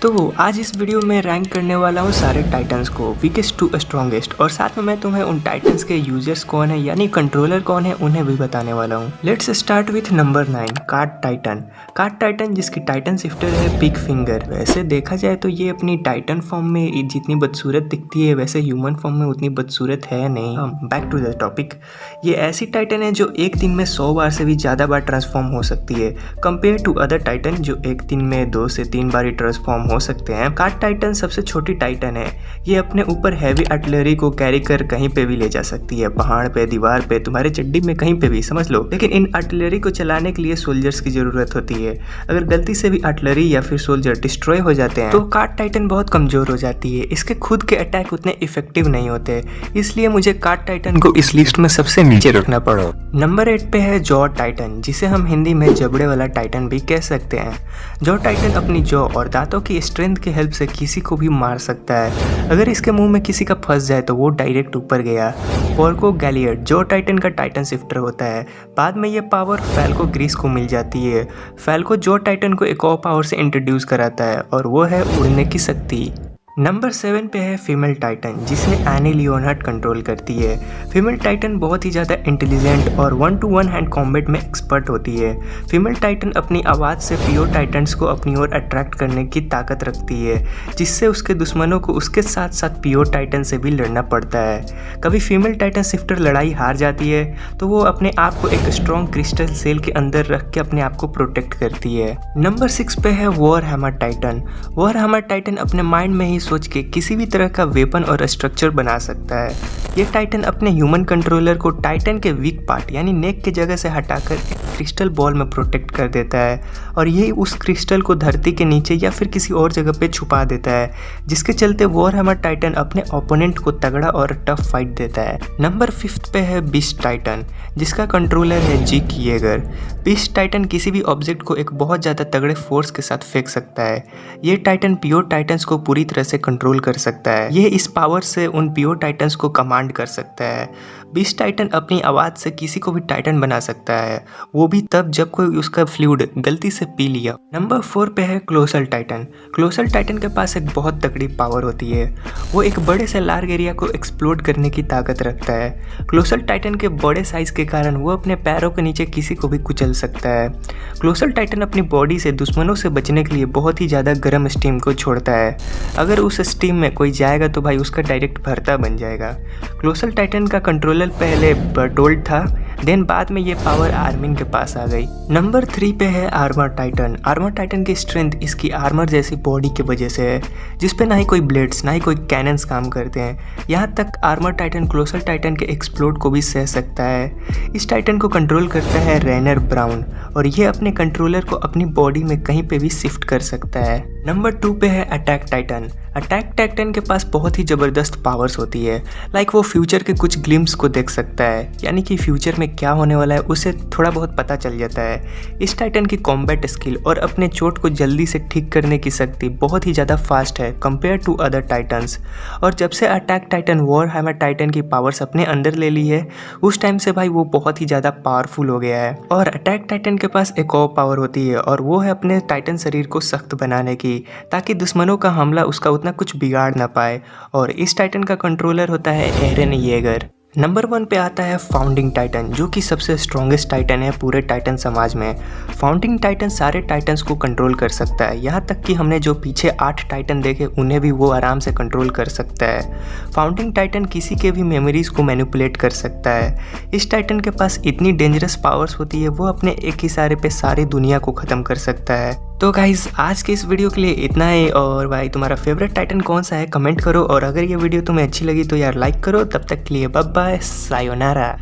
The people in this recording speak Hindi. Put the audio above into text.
तो आज इस वीडियो में रैंक करने वाला हूँ सारे टाइटन्स को वीकेस्ट टू स्ट्रॉन्गेस्ट, और साथ में मैं तुम्हें उन टाइटन्स के यूजर्स कौन है यानी कंट्रोलर कौन है उन्हें भी बताने वाला हूँ। Let's start with number 9 card Titan. Card Titan जिसकी टाइटन शिफ्टर है पिग फिंगर। वैसे देखा जाए तो ये अपनी टाइटन फॉर्म में जितनी बदसूरत दिखती है वैसे ह्यूमन फॉर्म में उतनी बदसूरत है नहीं। Back to the topic. ये ऐसी टाइटन है जो एक दिन में 100 बार से भी ज़्यादा बार ट्रांसफॉर्म हो सकती है कंपेयर टू अदर टाइटन जो एक दिन में 2 से 3 बार ही ट्रांसफॉर्म हो सकते हैं। कार्ड टाइटन सबसे छोटी टाइटन है। ये अपने ऊपर हैवी आर्टिलरी को कैरी कर कहीं पे भी ले जा सकती है, पहाड़ पे, दीवार पे, तुम्हारे चड्डी में, कहीं पे भी समझ लो। लेकिन इन आर्टिलरी को चलाने के लिए सोल्जर्स की जरूरत होती है। अगर गलती से भी आर्टिलरी या फिर सोल्जर डिस्ट्रॉय हो जाते हैं तो कार्ड टाइटन बहुत कमजोर हो जाती है। इसके खुद के अटैक उतने इफेक्टिव नहीं होते, इसलिए मुझे कार्ड टाइटन को इस लिस्ट में सबसे नीचे रखना पड़ा। नंबर 8 पे है जॉ टाइटन, जिसे हम हिंदी में जबड़े वाला टाइटन भी कह सकते हैं। जॉ टाइटन अपनी जॉ और दांतों की स्ट्रेंथ के हेल्प से किसी को भी मार सकता है। अगर इसके मुंह में किसी का फंस जाए तो वो डायरेक्ट ऊपर गया। पोर्को गैलियट जॉ टाइटन का टाइटन शिफ्टर होता है। बाद में ये पावर फैल्को ग्रीस को मिल जाती है। फैल्को जॉ टाइटन को एक और पावर से इंट्रोड्यूस कराता है और वो है उड़ने की शक्ति। नंबर 7 पे है फीमेल टाइटन, जिसे एनी लियोनार्ड कंट्रोल करती है। फीमेल टाइटन बहुत ही ज़्यादा इंटेलिजेंट और 1-to-1 हैंड कॉम्बैट में एक्सपर्ट होती है। फीमेल टाइटन अपनी आवाज़ से प्योर टाइटन्स को अपनी ओर अट्रैक्ट करने की ताकत रखती है, जिससे उसके दुश्मनों को उसके साथ साथ प्योर टाइटन से भी लड़ना पड़ता है। कभी फीमेल टाइटन शिफ्टर लड़ाई हार जाती है तो वो अपने आप को एक स्ट्रॉन्ग क्रिस्टल सेल के अंदर रख के अपने आप को प्रोटेक्ट करती है। नंबर 6 पे है war hammer Titan. War hammer Titan अपने माइंड में ही सोच के किसी भी तरह का वेपन और स्ट्रक्चर बना सकता है। ये टाइटन अपने ह्यूमन कंट्रोलर को टाइटन के वीक पार्ट यानी नेक के जगह से हटाकर एक क्रिस्टल बॉल में प्रोटेक्ट कर देता है और ये उस क्रिस्टल को धरती के नीचे या फिर किसी और जगह पे छुपा देता है, जिसके चलते वॉर हैमर टाइटन अपने ओपोनेंट को तगड़ा और टफ फाइट देता है। नंबर 5 पे है बीस्ट टाइटन, जिसका कंट्रोलर है जिक येगर। बीस्ट टाइटन किसी भी ऑब्जेक्ट को एक बहुत ज़्यादा तगड़े फोर्स के साथ फेंक सकता है। ये टाइटन प्योर टाइटन्स को पूरी तरह से कंट्रोल कर सकता है। ये इस पावर से उन प्योर टाइटन्स को कमांड कर सकता है। बीस्ट टाइटन अपनी आवाज़ से किसी को भी टाइटन बना सकता है, वो भी तब जब कोई उसका फ्लूइड गलती से पी लिया। नंबर 4 पे है क्लोसल टाइटन। क्लोसल टाइटन के पास एक बहुत तगड़ी पावर होती है। वो एक बड़े से लार्ज एरिया को एक्सप्लोड करने की ताकत रखता है। क्लोसल टाइटन के बड़े साइज के कारण वो अपने पैरों के नीचे किसी को भी कुचल सकता है। क्लोसल टाइटन अपनी बॉडी से दुश्मनों से बचने के लिए बहुत ही ज़्यादा गर्म स्टीम को छोड़ता है। अगर उस स्टीम में कोई जाएगा तो भाई उसका डायरेक्ट भरता बन जाएगा। क्लोसल टाइटन का कंट्रोलर पहले बर्टोल्ड था, देन बाद में ये पावर आर्मिन के पास आ गई। नंबर 3 पे है आर्मर टाइटन। आर्मर टाइटन की स्ट्रेंथ इसकी आर्मर जैसी बॉडी की वजह से है, जिसपे ना ही कोई ब्लेड्स ना ही कोई कैनन्स काम करते हैं। यहाँ तक आर्मर टाइटन क्लोसल टाइटन के एक्सप्लोड को भी सह सकता है। इस टाइटन को कंट्रोल करता है रेनर ब्राउन और ये अपने कंट्रोलर को अपनी बॉडी में कहीं पे भी शिफ्ट कर सकता है। नंबर 2 पे है अटैक टाइटन। अटैक टाइटन के पास बहुत ही ज़बरदस्त पावर्स होती है। लाइक वो फ्यूचर के कुछ ग्लिम्स को देख सकता है, यानी कि फ्यूचर में क्या होने वाला है उसे थोड़ा बहुत पता चल जाता है। इस टाइटन की कॉम्बैट स्किल और अपने चोट को जल्दी से ठीक करने की शक्ति बहुत ही ज़्यादा फास्ट है कंपेयर टू अदर टाइटन्स। और जब से attack Titan war hammer Titan की पावर्स अपने अंदर ले ली है उस टाइम से भाई वो बहुत ही ज़्यादा पावरफुल हो गया है। और अटैक टाइटन के पास एक और पावर होती है और वो है अपने टाइटन शरीर को सख्त बनाने की, ताकि दुश्मनों का हमला उसका उतना कुछ बिगाड़ ना पाए। और इस टाइटन का कंट्रोलर होता है एरन येगर। नंबर 1 पे आता है फाउंडिंग टाइटन, जो कि सबसे स्ट्रॉन्गेस्ट टाइटन है पूरे टाइटन समाज में। फाउंडिंग टाइटन सारे टाइटन्स को कंट्रोल कर सकता है, यहाँ तक कि हमने जो पीछे 8 टाइटन देखे उन्हें भी वो आराम से कंट्रोल कर सकता है। फाउंडिंग टाइटन किसी के भी मेमोरीज को मैनिपुलेट कर सकता है। इस टाइटन के पास इतनी डेंजरस पावर्स होती है वो अपने एक इशारे पे सारी दुनिया को ख़त्म कर सकता है। तो गाइज आज के इस वीडियो के लिए इतना ही। और भाई तुम्हारा फेवरेट टाइटन कौन सा है कमेंट करो, और अगर ये वीडियो तुम्हें अच्छी लगी तो यार लाइक करो। तब तक के लिए बाय बाय, सायोनारा।